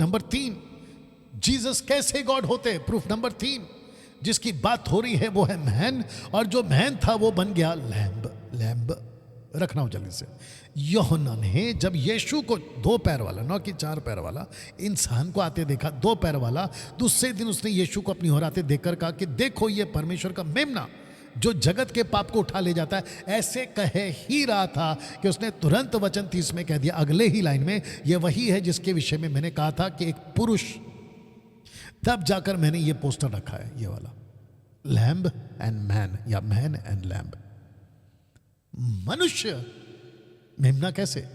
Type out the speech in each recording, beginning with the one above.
Number 3, Jesus कैसे God होते। Proof number 3 जिसकी बात हो रही है वो है मैन, और जो मैन था वो बन गया लैम्ब। लैम्ब रखना हो जल्दी से। यूहन्ना ने जब यीशु को 2 पैर वाला, न कि 4 पैर वाला इंसान को आते देखा, 2 पैर वाला, दूसरे दिन उसने यीशु को अपनी ओर आते देखकर कहा कि देखो ये परमेश्वर का मेमना जो जगत के पाप को उठा ले जाता है। ऐसे कहे ही रहा था कि उसने तुरंत वचन 30 में कह दिया, अगले ही लाइन में, ये वही है जिसके विषय में मैंने कहा था कि एक पुरुष। तब जाकर मैंने ये पोस्टर रखा है, ये वाला, लैम्ब एंड मैन, या मैन एंड लैम्ब। मनुष्य मेमना कैसे,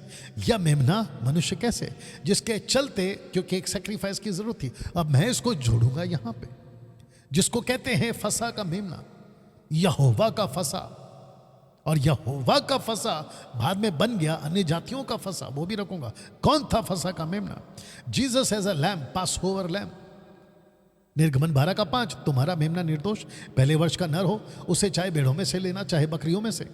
या मेमना मनुष्य कैसे, जिसके चलते, क्योंकि एक सैक्रिफाइस की जरूरत थी। अब मैं इसको जोड़ूंगा यहां पे, जिसको कहते हैं फसा का मेमना, यहोवा का फसा। और यहोवा का फसा बाद में बन गया अन्य जातियों का फसा, वो भी रखूंगा। कौन था फसा का मेमना? Jesus as a lamb, Passover lamb. निर्गमन 12 का 5, तुम्हारा मेमना निर्दोष, पहले वर्ष का नर हो, उसे चाहे भेड़ों में से लेना चाहे बकरियों में से।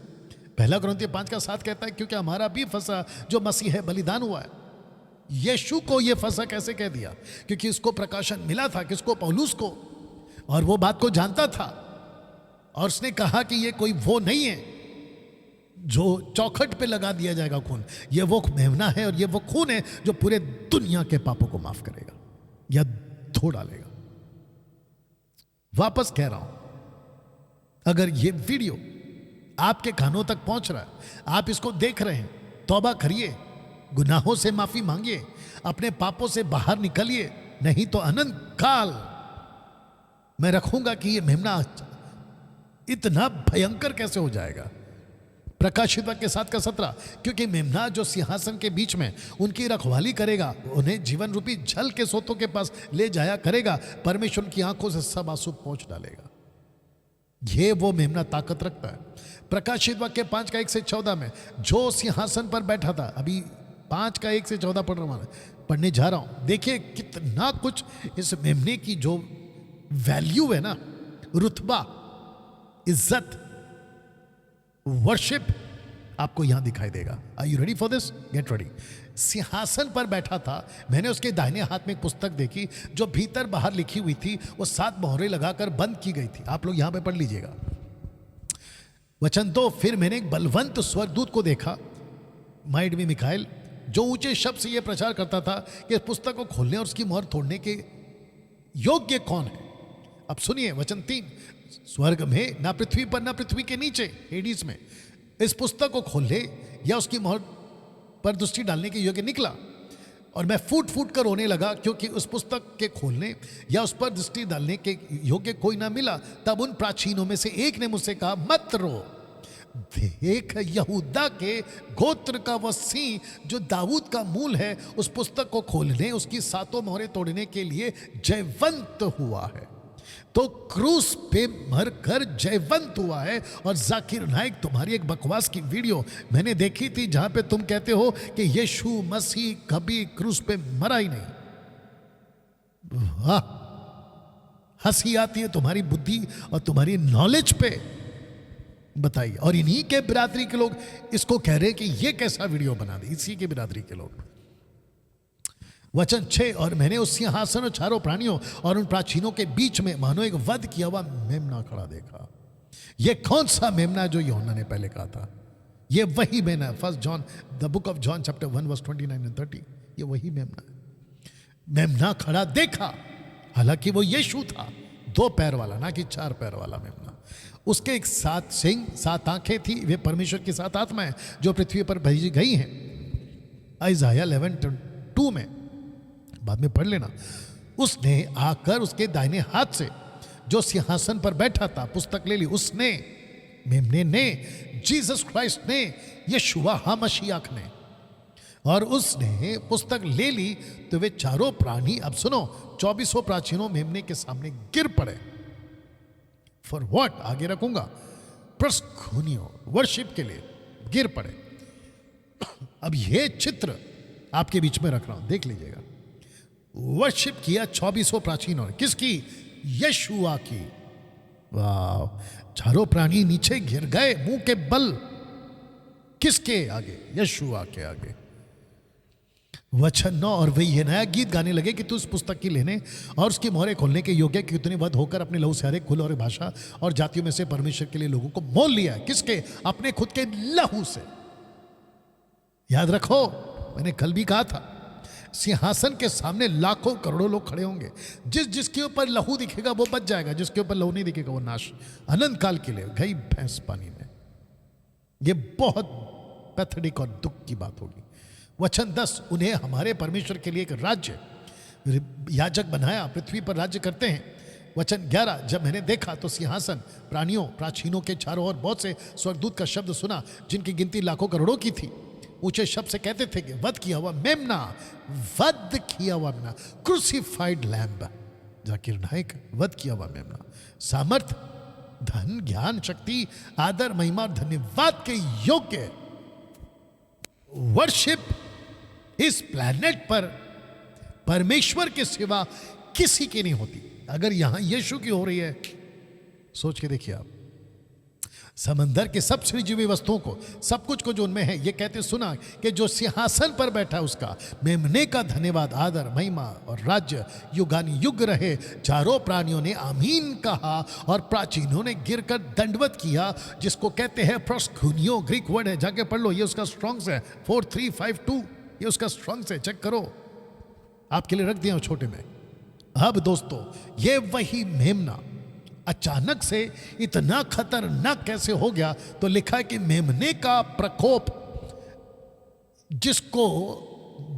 पहला कुरिन्थियों 5 का 7 कहता है क्योंकि हमारा भी फसा जो मसीह है बलिदान हुआ है। यीशु को यह फसा कैसे कह दिया? क्योंकि इसको प्रकाशन मिला था, किसको? पौलुस को, और वो बात को जानता था। और उसने कहा कि ये कोई वो नहीं है जो चौखट पे लगा दिया जाएगा खून, ये वो मेमना है और ये वो खून है जो पूरे दुनिया के पापों को माफ करेगा या धो डालेगा। वापस कह रहा हूं, अगर ये वीडियो आपके कानों तक पहुंच रहा है, आप इसको देख रहे हैं, तौबा करिए, गुनाहों से माफी मांगिए, अपने पापों से बाहर निकलिए, नहीं तो अनंत काल मैं रखूंगा कि ये मेमना इतना भयंकर कैसे हो जाएगा। प्रकाशित वाक्य 7 का 17, क्योंकि मेमना जो सिंहासन के बीच में उनकी रखवाली करेगा, उन्हें जीवन रूपी जल के सोतों के पास ले जाया करेगा, परमेश्वर की आंखों से सब आंसू पोंछ डालेगा। ये वो मेमना ताकत रखता है। प्रकाशित वाक्य 5 का 1 से 14 में जो सिंहासन पर बैठा था, अभी 5 का 1 से 14 पढ़ने जा रहा हूं, देखिए कितना कुछ इस मेमने की जो वैल्यू है ना, रुतबा, इज्जत, वर्शिप आपको यहां दिखाई देगा। Are you ready for this? Get ready. सिंहासन पर बैठा था, मैंने उसके दाहिने हाथ में एक पुस्तक देखी जो भीतर बाहर लिखी हुई थी, वो 7 मोहरें लगाकर बंद की गई थी। आप लोग यहां पे पढ़ लीजिएगा। वचन 2, फिर मैंने एक बलवंत स्वर्गदूत को देखा, माइड में मिकाएल, जो ऊंचे शब्द से यह प्रचार करता था कि पुस्तक को खोलने और उसकी मोहर तोड़ने के योग्य कौन है। अब सुनिए वचन 3, स्वर्ग में, ना पृथ्वी पर, ना पृथ्वी के नीचे, हेडिस में, इस पुस्तक को खोलने या उसकी मोहर पर दृष्टि डालने के योग्य निकला। और मैं फूट फूट कर रोने लगा, क्योंकि उस पुस्तक के खोलने या उस पर दृष्टि डालने के योग्य कोई ना मिला। तब उन प्राचीनों में से एक ने मुझसे कहा, मत रो, देख यहूदा के गोत्र का वह सिंह जो दाऊद का मूल है, उस पुस्तक को खोलने, उसकी 7 मोहरें तोड़ने के लिए जयवंत हुआ है। तो क्रूस पे मरकर जयवंत हुआ है। और जाकिर नाइक, तुम्हारी एक बकवास की वीडियो मैंने देखी थी जहां पे तुम कहते हो कि यीशु मसीह कभी क्रूस पे मरा ही नहीं। वाह, हंसी आती है तुम्हारी बुद्धि और तुम्हारी नॉलेज पे। बताइए, और इन्हीं के बिरादरी के लोग इसको कह रहे हैं कि ये कैसा वीडियो बना दी, इसी के बिरादरी के लोग। वचन 6, और मैंने उस सिंहासन और चारों प्राणियों और उन प्राचीनों के बीच में मानो एक वध किया हुआ मेमना खड़ा देखा। यह कौन सा मेमना जो यूहन्ना ने पहले कहा था? यह वही मेमना है। 1 John, the book of John chapter 1 verse 29 and 30, यह वही मेमना है। मेमना खड़ा देखा, हालांकि वो यीशु था, 2 पैर वाला, ना कि 4 पैर वाला मेमना। उसके एक 7 सिंह, 7 आंखें थी, वे परमेश्वर की 7 आत्माएं जो पृथ्वी पर भेजी गई हैं। इज़ाया 11:2 में, बाद में पढ़ लेना, उसने आकर उसके दाहिने हाथ से जो सिंहासन पर बैठा था पुस्तक ले ली। उसने, मेमने ने, जीसस क्राइस्ट ने, यशुआ मशीयाक ने, और उसने पुस्तक ले ली। तो वे चारों प्राणी, अब सुनो, 24 प्राचीनों मेमने के सामने गिर पड़े। For what? आगे रखूंगा, प्रस्खुनियो, वर्शिप के लिए गिर पड़े। अब यह चित्र आपके बीच में रख रहा हूं, देख लीजिएगा। वर्शिप किया 24 प्राचीनों ने, किसकी? यशुआ की। वाह, चारों प्राणी नीचे गिर गए मुंह के बल। किसके आगे? यशुआ के आगे। वचन 9, और वे ये नया गीत गाने लगे कि तू उस पुस्तक की लेने और उसकी मोहरें खोलने के योग्य कि उतने वध होकर अपने लहू से हर एक कुल और भाषा और जातियों में से परमेश्वर के लिए लोगों को मोल लिया है। किसके? अपने खुद के लहू से। याद रखो, मैंने कल भी कहा था, सिंहासन के सामने लाखों करोड़ों लोग खड़े होंगे। जिसके ऊपर लहू दिखेगा वो बच जाएगा, जिसके ऊपर लहू नहीं दिखेगा वो नाश, अनंत काल के लिए गई भैंस पानी में। ये बहुत पैथेटिक और दुख की बात होगी। वचन 10, उन्हें हमारे परमेश्वर के लिए एक राज्य याजक बनाया, पृथ्वी पर राज्य करते हैं। वचन 11, जब मैंने देखा तो सिंहासन, प्राणियों, प्राचीनों के चारों ओर बहुत से स्वर्गदूत का शब्द सुना, जिनकी गिनती लाखों करोड़ों की थी। ऊंचे शब्द से कहते थे कि वध किया हुआ मेमना, वध किया हुआ मेमना, क्रूसिफाइड लैम्ब, जाकिर नायक, वध किया हुआ मेमना, सामर्थ, धन, ज्ञान, शक्ति, आदर, महिमा, धन्यवाद के योग्य, वर्शिप इस प्लैनेट पर परमेश्वर के सिवा किसी की नहीं होती। अगर यहां यीशु की हो रही है, सोच के देखिए आप। समंदर के सब सृजीवी वस्तुओं को, सब कुछ को जो उनमें है, ये कहते सुना कि जो सिंहासन पर बैठा है उसका मेमने का धन्यवाद, आदर, महिमा और राज्य युगान युग रहे। चारों प्राणियों ने आमीन कहा और प्राचीनों ने गिरकर दंडवत किया, जिसको कहते हैं प्रोस्कुनियो, ग्रीक वर्ड है, जाके पढ़ लो, ये उसका स्ट्रॉन्ग्स है 4352, ये उसका स्ट्रॉन्ग्स है, चेक करो, आपके लिए रख दिया छोटे में। अब दोस्तों, ये वही मेमना अचानक से इतना खतरनाक कैसे हो गया? तो लिखा है कि मेमने का प्रकोप, जिसको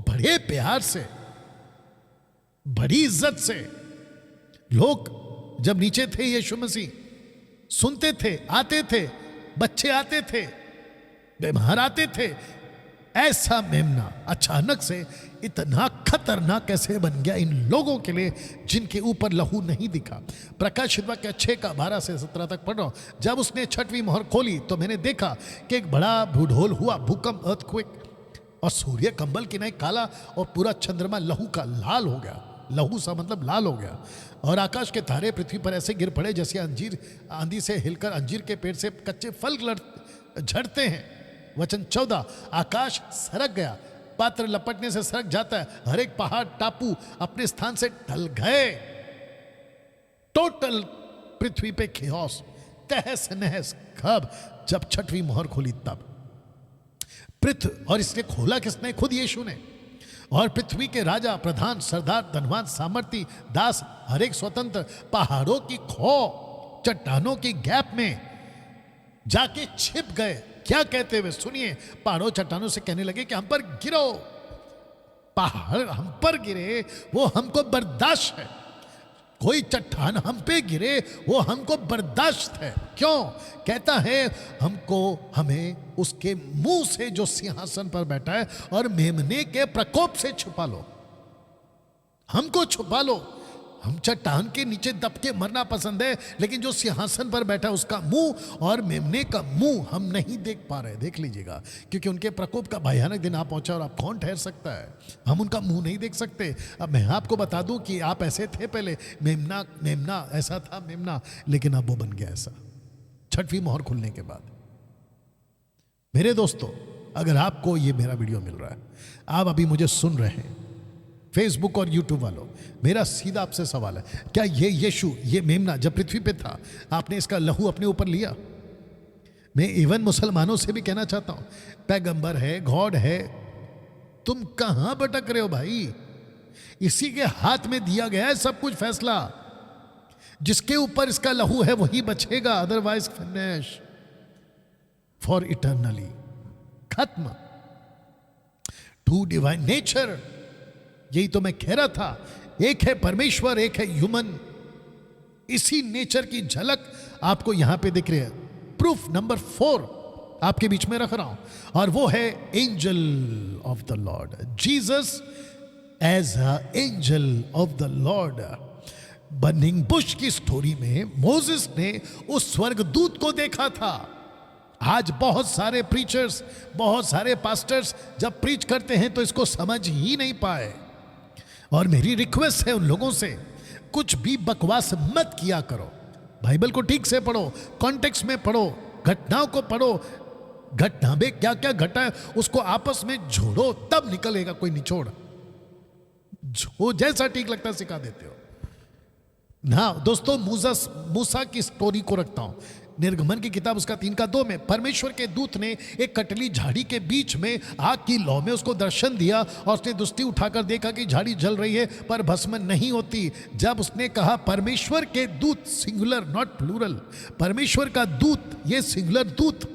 बड़े प्यार से, बड़ी इज्जत से लोग जब नीचे थे, यीशु मसीह सुनते थे, आते थे, बच्चे आते थे, बीमार आते थे, ऐसा मेमना अचानक से इतना खतरनाक कैसे बन गया इन लोगों के लिए जिनके ऊपर लहू नहीं दिखा। प्रकाशित वाक्य 6:12 से 17 तक पढ़ रहा हूं। जब उसने छठवीं मोहर खोली तो मैंने देखा कि एक बड़ा भूढोल हुआ, भूकंप, अर्थक्वेक, और सूर्य कंबल की नहीं काला और पूरा चंद्रमा लहू का लाल हो गया। लहू सा मतलब लाल हो गया। और आकाश के तारे पृथ्वी पर ऐसे गिर पड़े जैसे अंजीर आंधी से हिलकर अंजीर के पेड़ से कच्चे फल झड़ते हैं। वचन 14, आकाश सरक गया, पात्र लपटने से सरक जाता है, हर एक पहाड़ टापू अपने स्थान से ढल गए। टोटल पृथ्वी पे खियोस, तहस नहस। कब? जब छठवीं मोहर खोली तब। और इसने खोला किसने? खुद यीशु ने। और पृथ्वी के राजा, प्रधान, सरदार, धनवान, सामर्थी, दास, हर एक स्वतंत्र पहाड़ों की खो, चट्टानों की गैप में जाके छिप गए। क्या कहते हुए सुनिए, पहाड़ों चट्टानों से कहने लगे कि हम पर गिरो। पहाड़ हम पर गिरे वो हमको बर्दाश्त है, कोई चट्टान हम पे गिरे वो हमको बर्दाश्त है। क्यों? कहता है हमें उसके मुंह से जो सिंहासन पर बैठा है और मेमने के प्रकोप से छुपा लो, हमको छुपा लो। हम चट्टान के नीचे दब के मरना पसंद है, लेकिन जो सिंहासन पर बैठा उसका मुंह और मेमने का मुंह हम नहीं देख पा रहे। देख लीजिएगा, क्योंकि उनके प्रकोप का भयानक दिन आ पहुंचा और आप कौन ठहर सकता है? हम उनका मुंह नहीं देख सकते। अब मैं आपको बता दूं कि आप ऐसे थे पहले, मेमना ऐसा था मेमना, लेकिन अब वो बन गया ऐसा छठवीं मोहर खुलने के बाद। मेरे दोस्तों, अगर आपको ये मेरा वीडियो मिल रहा है, आप अभी मुझे सुन रहे हैं, फेसबुक और यूट्यूब वालों, मेरा सीधा आपसे सवाल है, क्या ये यीशु, ये मेमना जब पृथ्वी पे था, आपने इसका लहू अपने ऊपर लिया? मैं इवन मुसलमानों से भी कहना चाहता हूं, पैगंबर है, गॉड है, तुम कहां भटक रहे हो भाई? इसी के हाथ में दिया गया है सब कुछ फैसला। जिसके ऊपर इसका लहू है वही बचेगा, अदरवाइज फिनिश फॉर इटर्नली, खत्म। टू डिवाइन नेचर, यही तो मैं कह रहा था, एक है परमेश्वर, एक है ह्यूमन। इसी नेचर की झलक आपको यहां पे दिख रही है। प्रूफ नंबर 4 आपके बीच में रख रहा हूं, और वो है angel of the Lord, Jesus as a angel of the Lord. Burning bush की स्टोरी में मोसेस ने उस स्वर्गदूत को देखा था। आज बहुत सारे प्रीचर्स, बहुत सारे पास्टर्स जब प्रीच करते हैं तो इसको समझ ही नहीं पाए। और मेरी रिक्वेस्ट है उन लोगों से, कुछ भी बकवास मत किया करो। बाइबल को ठीक से पढ़ो, कॉन्टेक्स्ट में पढ़ो, घटनाओं को पढ़ो, घटना में क्या क्या घटा है उसको आपस में जोड़ो, तब निकलेगा कोई निचोड़। जो जैसा ठीक लगता है सिखा देते हो ना। दोस्तों मूसा की स्टोरी को रखता हूं, निर्गमन की किताब उसका 3:2 में परमेश्वर के दूत ने एक कटली झाड़ी के बीच में आग की लौ में उसको दर्शन दिया और उसने दृष्टि उठाकर देखा कि झाड़ी जल रही है पर भस्म नहीं होती। जब उसने कहा परमेश्वर के दूत, सिंगुलर नॉट प्लूरल, परमेश्वर का दूत, ये सिंगुलर दूत,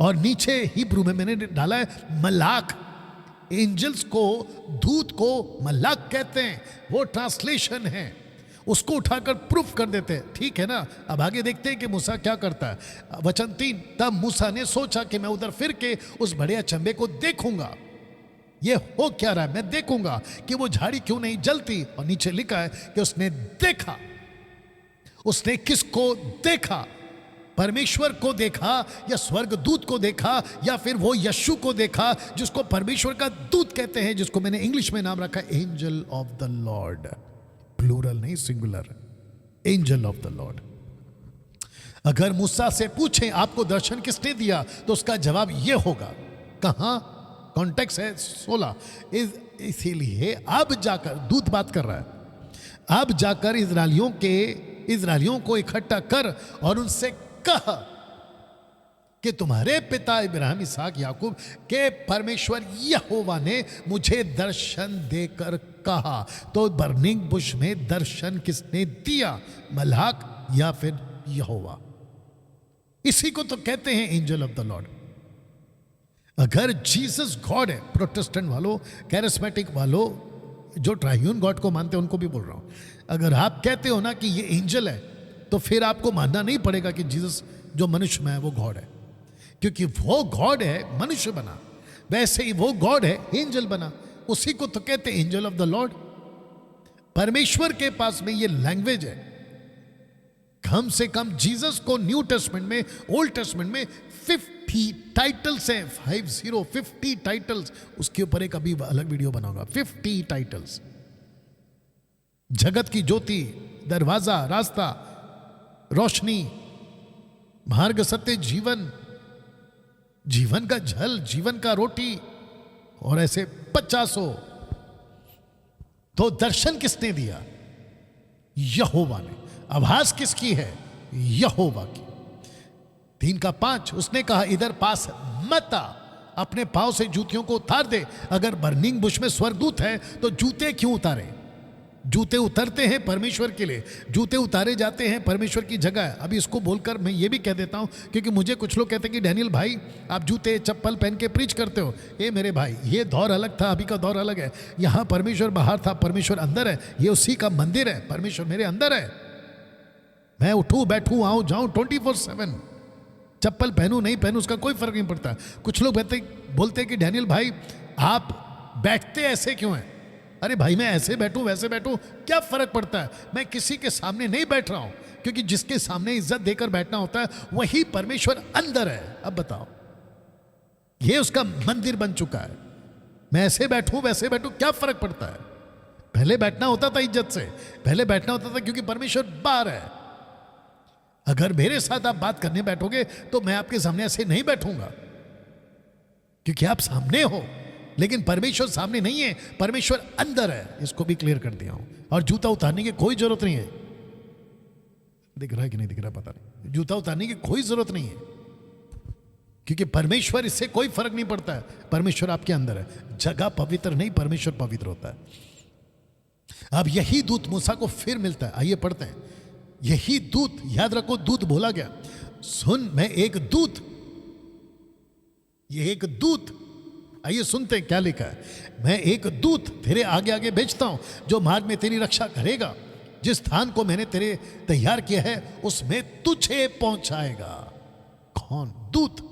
और नीचे हिब्रू में मैंने डाला है मलाक। एंजल्स को, दूत को मलाक कहते हैं, वो ट्रांसलेशन है, उसको उठाकर प्रूफ कर देते हैं। ठीक है ना। अब आगे देखते हैं कि मूसा क्या करता है। वचन 3, तब मूसा ने सोचा कि मैं उधर फिर के उस बड़े अचंभे को देखूंगा, ये हो क्या रहा है, मैं देखूंगा कि वो झाड़ी क्यों नहीं जलती। और नीचे लिखा है कि उसने देखा। उसने किसको देखा? परमेश्वर को देखा या स्वर्गदूत को देखा या फिर वो यीशु को देखा जिसको परमेश्वर का दूत कहते हैं, जिसको मैंने इंग्लिश में नाम रखा angel of the lord. Plural नहीं, singular, angel of the lord. अगर मूसा से पूछें आपको दर्शन किसने दिया तो उसका जवाब यह होगा। कहां? कॉन्टेक्स्ट है 16। इसीलिए अब जाकर, दूत बात कर रहा है, अब जाकर इजरायलियों को इकट्ठा कर और उनसे कहा कि तुम्हारे पिता इब्राहिम, इसहाक, याकूब के परमेश्वर यहोवा ने मुझे दर्शन देकर कहा। तो बर्निंग बुश में दर्शन किसने दिया? मलाक या फिर यहोवा? इसी को तो कहते हैं एंजल ऑफ द लॉर्ड। अगर जीसस गॉड है, प्रोटेस्टेंट वालों, कैरिस्मेटिक वालों, जो ट्राइयून गॉड को मानते हैं उनको भी बोल रहा हूं, अगर आप कहते हो ना कि ये एंजल है तो फिर आपको मानना नहीं पड़ेगा कि जीसस जो मनुष्य में है वो गॉड है, क्योंकि वो गॉड है मनुष्य बना, वैसे ही वो गॉड है एंजल बना। उसी को तो कहते हैं एंजल ऑफ द लॉर्ड। परमेश्वर के पास में ये लैंग्वेज है। कम से कम जीसस को न्यू टेस्टमेंट में, ओल्ड टेस्टमेंट में 50 टाइटल्स हैं, 50 टाइटल्स। उसके ऊपर एक अभी अलग वीडियो बनाऊंगा। 50 टाइटल्स। जगत की ज्योति, दरवाजा, रास्ता, रोशनी, मार्ग, सत्य, जीवन, जीवन का जल, जीवन का रोटी, और ऐसे 50। तो दर्शन किसने दिया? यहोवा ने। आवाज किसकी है? यहोवा की। 3:5 उसने कहा इधर पास मत आ, अपने पांव से जूतियों को उतार दे। अगर बर्निंग बुश में स्वर्गदूत है तो जूते क्यों उतारे? जूते उतरते हैं परमेश्वर के लिए, जूते उतारे जाते हैं परमेश्वर की जगह है। अभी इसको बोलकर मैं ये भी कह देता हूं, क्योंकि मुझे कुछ लोग कहते हैं कि डैनियल भाई आप जूते चप्पल पहन के प्रीच करते हो। ये मेरे भाई, ये दौर अलग था, अभी का दौर अलग है। यहां परमेश्वर बाहर था, परमेश्वर अंदर है। ये उसी का मंदिर है, परमेश्वर मेरे अंदर है। मैं उठूं बैठूं आऊं जाऊं 24/7, चप्पल पहनूं नहीं पहनूं उसका कोई फर्क नहीं पड़ता। कुछ लोग बोलते हैं कि डैनियल भाई आप बैठते ऐसे क्यों हैं? अरे भाई मैं ऐसे बैठूं वैसे बैठूं क्या फर्क पड़ता है? मैं किसी के सामने नहीं बैठ रहा हूं, क्योंकि जिसके सामने इज्जत देकर बैठना होता है वही परमेश्वर अंदर है। अब बताओ, ये उसका मंदिर बन चुका है। मैं ऐसे बैठूं वैसे बैठूं क्या फर्क पड़ता है? पहले बैठना होता था इज्जत से, पहले बैठना होता था क्योंकि परमेश्वर बाहर है। अगर मेरे साथ आप बात करने बैठोगे तो मैं आपके सामने ऐसे नहीं बैठूंगा, क्योंकि आप सामने हो, लेकिन परमेश्वर सामने नहीं है, परमेश्वर अंदर है। इसको भी क्लियर कर दिया हूं। और जूता उतारने की कोई जरूरत नहीं है। दिख रहा है कि नहीं दिख रहा पता नहीं। जूता उतारने की कोई जरूरत नहीं है, क्योंकि परमेश्वर, इससे कोई फर्क नहीं पड़ता है, परमेश्वर आपके अंदर है। जगह पवित्र नहीं, परमेश्वर पवित्र होता है। अब यही दूत मूसा को फिर मिलता है। आइए पढ़ते हैं। यही दूत, याद रखो दूत बोला गया। सुन, मैं एक दूत, ये एक दूत, आइए सुनते हैं क्या लिखा है। मैं एक दूत तेरे आगे आगे भेजता हूं जो मार्ग में तेरी रक्षा करेगा। जिस स्थान को मैंने तेरे तैयार किया है उसमें तुझे पहुंचाएगा। कौन? दूत।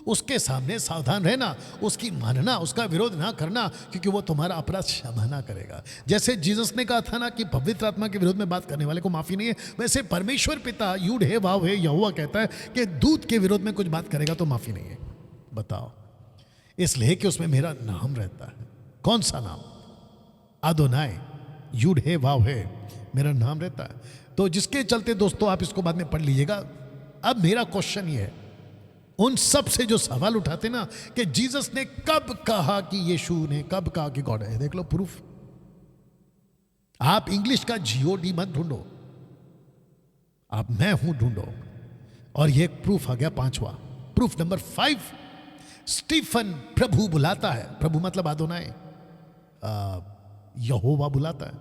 उसके सामने सावधान रहना, उसकी मानना, उसका विरोध ना करना, क्योंकि वो तुम्हारा अपराध क्षमा ना करेगा। जैसे जीसस ने कहा था ना कि पवित्र आत्मा के विरोध में बात करने वाले को माफी नहीं है, वैसे परमेश्वर पिता यूड है वाव है यहोवा कहता है कि दूत के विरोध में कुछ बात करेगा तो माफी नहीं है। बताओ, इसलिए कि उसमें मेरा नाम रहता है। कौन सा नाम? अदोनाई, यूड है वाव है, मेरा नाम रहता है। तो जिसके चलते दोस्तों आप इसको बाद में पढ़ लीजिएगा। अब मेरा क्वेश्चन ये है, उन सब से जो सवाल उठाते ना कि जीसस ने कब कहा कि यीशु ने कब कहा कि गॉड है, देख लो प्रूफ। आप इंग्लिश का जीओडी मत ढूंढो, आप मैं हूं ढूंढो। और ये एक प्रूफ आ गया, पांचवा प्रूफ नंबर 5। स्टीफन प्रभु बुलाता है, प्रभु मतलब आदोनाई, यहोवा बुलाता है।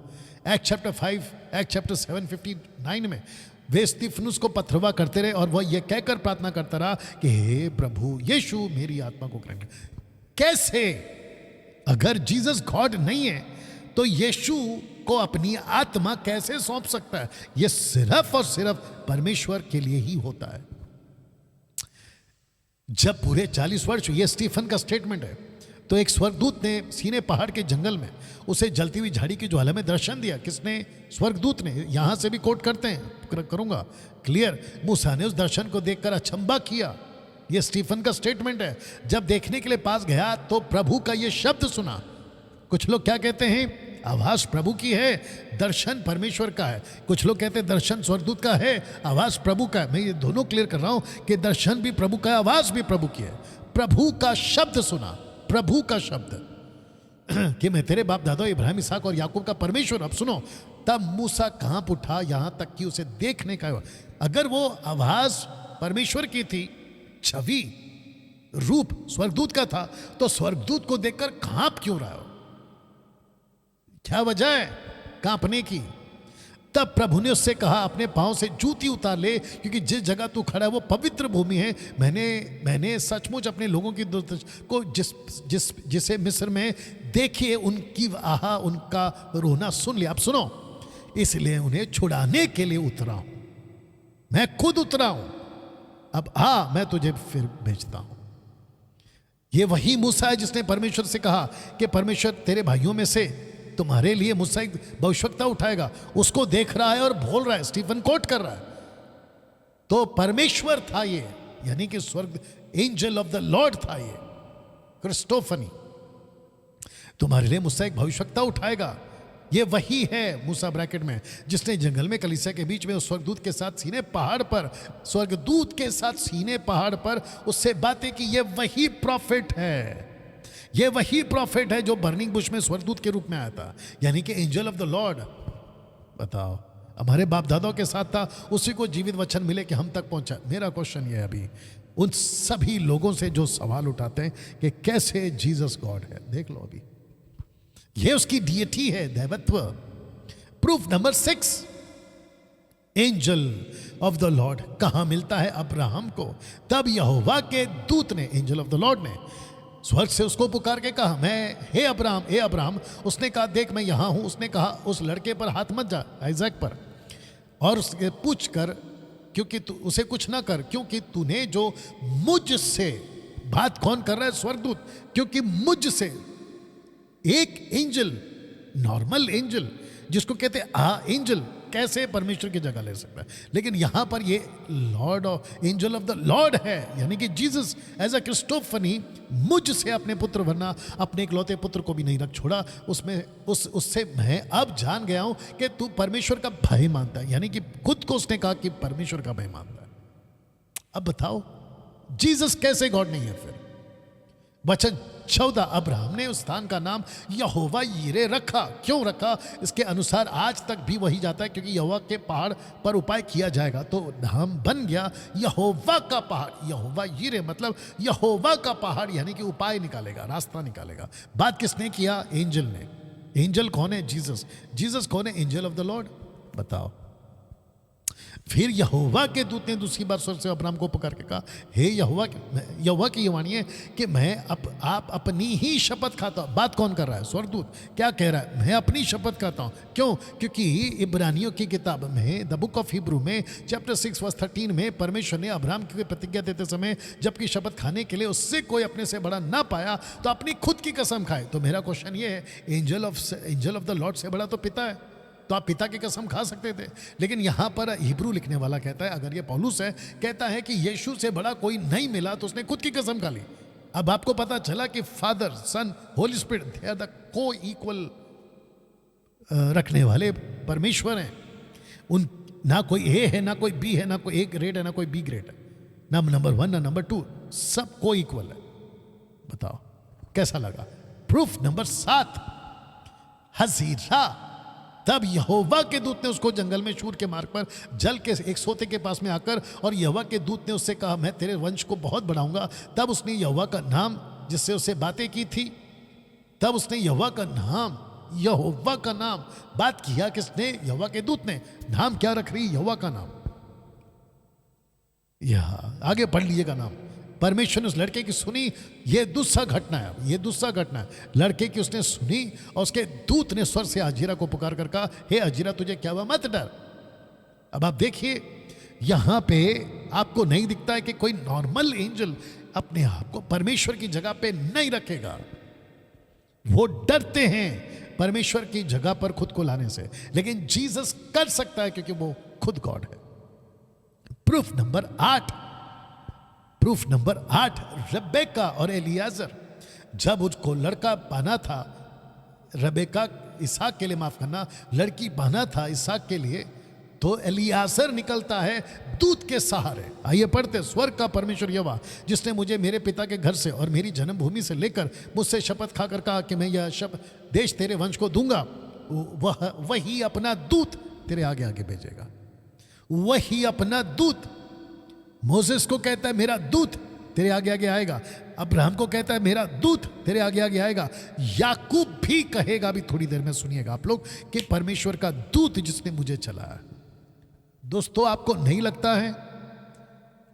एक्ट चैप्टर 5, एक्ट चैप्टर 7:59 में वे स्टीफनुस को पथरवा करते रहे और वह यह कहकर प्रार्थना करता रहा कि हे प्रभु यीशु मेरी आत्मा को ग्रहण कर। कैसे? अगर जीसस गॉड नहीं है तो यीशु को अपनी आत्मा कैसे सौंप सकता है? यह सिर्फ और सिर्फ परमेश्वर के लिए ही होता है। जब पूरे 40 वर्ष, ये स्टीफन का स्टेटमेंट है, तो एक स्वर्गदूत ने सीने पहाड़ के जंगल में उसे जलती हुई झाड़ी की ज्वाला में दर्शन दिया। किसने? स्वर्गदूत ने। यहां से भी कोट करते हैं, करूंगा क्लियर। मूसा ने उस दर्शन को देखकर अचंभा किया। यह स्टीफन का स्टेटमेंट है। जब देखने के लिए पास गया तो प्रभु का यह शब्द सुना। कुछ लोग क्या कहते हैं? आवाज प्रभु की है, दर्शन परमेश्वर का है। कुछ लोग कहते हैं दर्शन स्वर्गदूत का है, आवाज प्रभु का है। मैं ये दोनों क्लियर कर रहा हूं कि दर्शन भी प्रभु का है, आवाज भी प्रभु की है। प्रभु का शब्द सुना, प्रभु का शब्द कि मैं तेरे बाप दादा इब्राहिम, इसहाक और याकूब का परमेश्वर। अब सुनो, तब मूसा कांप उठा, यहां तक कि उसे देखने का। अगर वो आवाज परमेश्वर की थी, छवि रूप स्वर्गदूत का था, तो स्वर्गदूत को देखकर कांप क्यों रहा हो? क्या वजह है कांपने की? तब प्रभु ने उससे कहा, अपने पांव से जूती उतार ले, क्योंकि जिस जगह तू खड़ा है वो पवित्र भूमि है। मैंने सचमुच अपने लोगों की दुर्दशा को जिसे मिस्र में देखिए उनकी आहा, उनका रोना सुन लिया। अब सुनो, इसलिए उन्हें छुड़ाने के लिए उतरा हूं, मैं खुद उतरा हूं। अब मैं तुझे फिर भेजता हूं। ये वही मूसा है जिसने परमेश्वर से कहा कि परमेश्वर तेरे भाइयों में से तुम्हारे लिए मूसा एक भविष्यवक्ता उठाएगा। उसको देख रहा है और बोल रहा है, स्टीफन कोट कर रहा है। तो परमेश्वर था ये, यानी कि स्वर्ग, एंजल ऑफ द लॉर्ड था ये, क्रिस्टोफनी। तुम्हारे लिए मूसा एक भविष्यवक्ता उठाएगा। ये वही है मूसा ब्रैकेट में, जिसने जंगल में कलीसिया के बीच में उस स्वर्गदूत के साथ सीने पहाड़ पर, स्वर्गदूत के साथ सीने पहाड़ पर उससे बातें की। ये वही प्रॉफिट है, ये वही प्रॉफिट है जो बर्निंग बुश में स्वर्गदूत के रूप में आया था, यानी कि एंजल ऑफ द लॉर्ड। बताओ, हमारे बाप दादाओं के साथ था, उसी को जीवित वचन मिले कि हम तक पहुंचा। मेरा क्वेश्चन ये है अभी उन सभी लोगों से जो सवाल उठाते हैं कि कैसे जीसस गॉड है, देख लो अभी ये उसकी डीएटी है, दैवत्व। Proof number 6, angel of the lord कहां मिलता है? अब्राहम को। तब यहोवा के दूत ने, एंजल ऑफ द लॉर्ड ने स्वर्ग से उसको पुकार के कहा, मैं, हे अब्राहम, हे अब्राहम। उसने कहा, देख मैं यहां हूं। उसने कहा, उस लड़के पर हाथ मत जा, आइजैक पर, और उसके पूछ कर, क्योंकि तू उसे कुछ ना कर, क्योंकि तूने जो मुझसे, बात कौन कर रहा है? स्वर्गदूत। क्योंकि मुझसे एक एंजल, नॉर्मल एंजल जिसको कहते हैं एंजल, कैसे परमेश्वर की जगह ले सकता है? लेकिन यहां पर ये Lord of, angel of the Lord है, यानी कि जीसस एज अ क्रिस्टोफनी, मुझसे अपने पुत्र, वरना अपने इकलौते पुत्र को भी नहीं रख छोड़ा। उससे मैं अब जान गया हूं कि तू परमेश्वर का भय मानता है, यानी कि खुद को उसने कहा कि परमेश्वर का भय मानता है। अब बताओ जीसस कैसे गॉड नहीं है? फिर वचन 14, अब्राहम ने उस स्थान का नाम यहोवा यीरे रखा। क्यों रखा? इसके अनुसार आज तक भी वही जाता है, क्योंकि यहोवा के पहाड़ पर उपाय किया जाएगा, तो नाम बन गया यहोवा का पहाड़। यहोवा यीरे मतलब यहोवा का पहाड़, यानी कि उपाय निकालेगा, रास्ता निकालेगा। बात किसने किया? एंजल ने। एंजल कौन है? जीसस। जीसस कौन है? Angel of the Lord. बताओ। फिर यहोवा के दूत ने दूसरी बार स्वर्ग से अब्राहम को पुकार के कहा, हे यहोवा की ये वाणी है कि मैं आप अपनी ही शपथ खाता हूं। बात कौन कर रहा है? स्वर्गदूत। क्या कह रहा है? मैं अपनी शपथ खाता हूं। क्यों? क्योंकि इब्रानियों की किताब में, द बुक ऑफ हिब्रू में चैप्टर 6 वर्स 13 में परमेश्वर ने अब्राहम की प्रतिज्ञा देते समय जबकि शपथ खाने के लिए उससे कोई अपने से बड़ा ना पाया तो अपनी खुद की कसम खाए। तो मेरा क्वेश्चन ये है, एंजल ऑफ द लॉर्ड से बड़ा तो पिता है, तो आप पिता की कसम खा सकते थे। लेकिन यहां पर हिब्रू लिखने वाला कहता है, अगर ये पौलुस है, कहता है कि यीशु से बड़ा कोई नहीं मिला तो उसने खुद की कसम खा ली। अब आपको पता चला कि Father, Son, Holy Spirit, they are the coequal रखने वाले परमेश्वर हैं। उन ना कोई ए है, ना कोई बी है, ना कोई ए ग्रेड है, ना कोई बी ग्रेड है, ना नंबर 1 ना नंबर 2, सब को इक्वल है। बताओ कैसा लगा? प्रूफ नंबर 7, हजीरा तब यहोवा के दूत ने उसको जंगल में शूर के मार्ग पर जल के एक सोते के पास में आकर, और यहोवा के दूत ने उससे कहा, मैं तेरे वंश को बहुत बढ़ाऊंगा। तब उसने यहोवा का नाम, जिससे उससे बातें की थी, तब उसने यहोवा का नाम बात किया। किसने? यहोवा के दूत ने। नाम क्या रख रही? यहोवा का नाम। यह आगे पढ़ लीजिएगा नाम। परमेश्वर ने उस लड़के की सुनी। ये दूसरा घटना है, लड़के की उसने सुनी, और उसके दूत ने स्वर से अजीरा को पुकार कर कहा, हे अजीरा, तुझे क्या हुआ? मत डर। अब आप देखिए, यहां पे आपको नहीं दिखता है कि कोई नॉर्मल एंजल अपने आप को परमेश्वर की जगह पे नहीं रखेगा। वो डरते हैं परमेश्वर की जगह पर खुद को लाने से, लेकिन जीसस कर सकता है क्योंकि वो खुद गॉड है। प्रूफ नंबर 8, रबेका और एलियाजर। जब उसको लड़का पाना था, रबेका इसहाक के लिए, माफ करना, लड़की पाना था इसहाक के लिए, तो एलियाजर निकलता है दूत के सहारे। आइए पढ़ते। स्वर्ग का परमेश्वर यहोवा, जिसने मुझे मेरे पिता के घर से और मेरी जन्मभूमि से लेकर मुझसे शपथ खाकर कहा कि मैं यह देश तेरे वंश को दूंगा, वही अपना दूत तेरे आगे आगे भेजेगा। वही अपना दूत मोसेस को कहता है, मेरा दूत तेरे आगे आगे आएगा। अब्राहम को कहता है, मेरा दूत तेरे आगे आगे आएगा। याकूब भी कहेगा, अभी थोड़ी देर में सुनिएगा आप लोग, कि परमेश्वर का दूत जिसने मुझे चलाया। दोस्तों, आपको नहीं लगता है?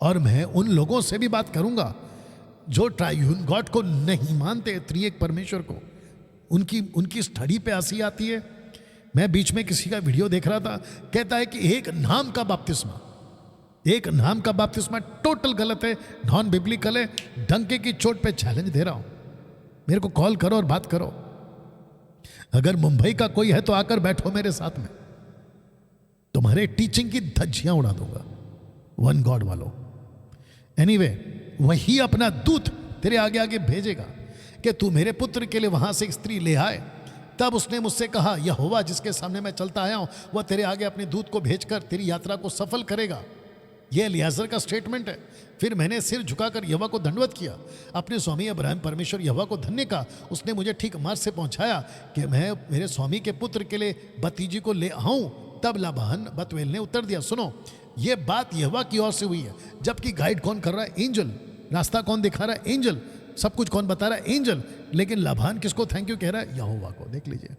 और मैं उन लोगों से भी बात करूंगा जो ट्राइयून गॉड को नहीं मानते, त्रिएक परमेश्वर को। उनकी स्टडी पे हंसी आती है। मैं बीच में किसी का वीडियो देख रहा था, कहता है कि एक नाम का बपतिस्मा टोटल गलत है, नॉन बिब्लिकल है। डंके की चोट पे चैलेंज दे रहा हूं, मेरे को कॉल करो और बात करो। अगर मुंबई का कोई है तो आकर बैठो मेरे साथ में, तुम्हारे टीचिंग की धज्जियां उड़ा दूंगा, वन गॉड वालों। एनीवे, वही अपना दूत तेरे आगे आगे भेजेगा कि तू मेरे पुत्र के लिए वहां से एक स्त्री ले आए। तब उसने मुझसे कहा, यहोवा जिसके सामने मैं चलता आया हूं, वह तेरे आगे अपने दूत को भेजकर तेरी यात्रा को सफल करेगा। यह एलियाजर का स्टेटमेंट है। फिर मैंने सिर झुकाकर यहोवा को दंडवत किया, अपने स्वामी अब्राहम परमेश्वर यहोवा को धन्य कहा। उसने मुझे ठीक मार्ग से पहुंचाया कि मैं मेरे स्वामी के पुत्र के लिए भतीजी को ले आऊं। तब लाबान बतूएल ने उत्तर दिया, सुनो, यह बात यहोवा की ओर से हुई है। जबकि गाइड कौन कर रहा है? एंजल। रास्ता कौन दिखा रहा है? एंजल। सब कुछ कौन बता रहा है? एंजल। लेकिन लाबान किसको थैंक यू कह रहा है? यहोवा को। देख लीजिए।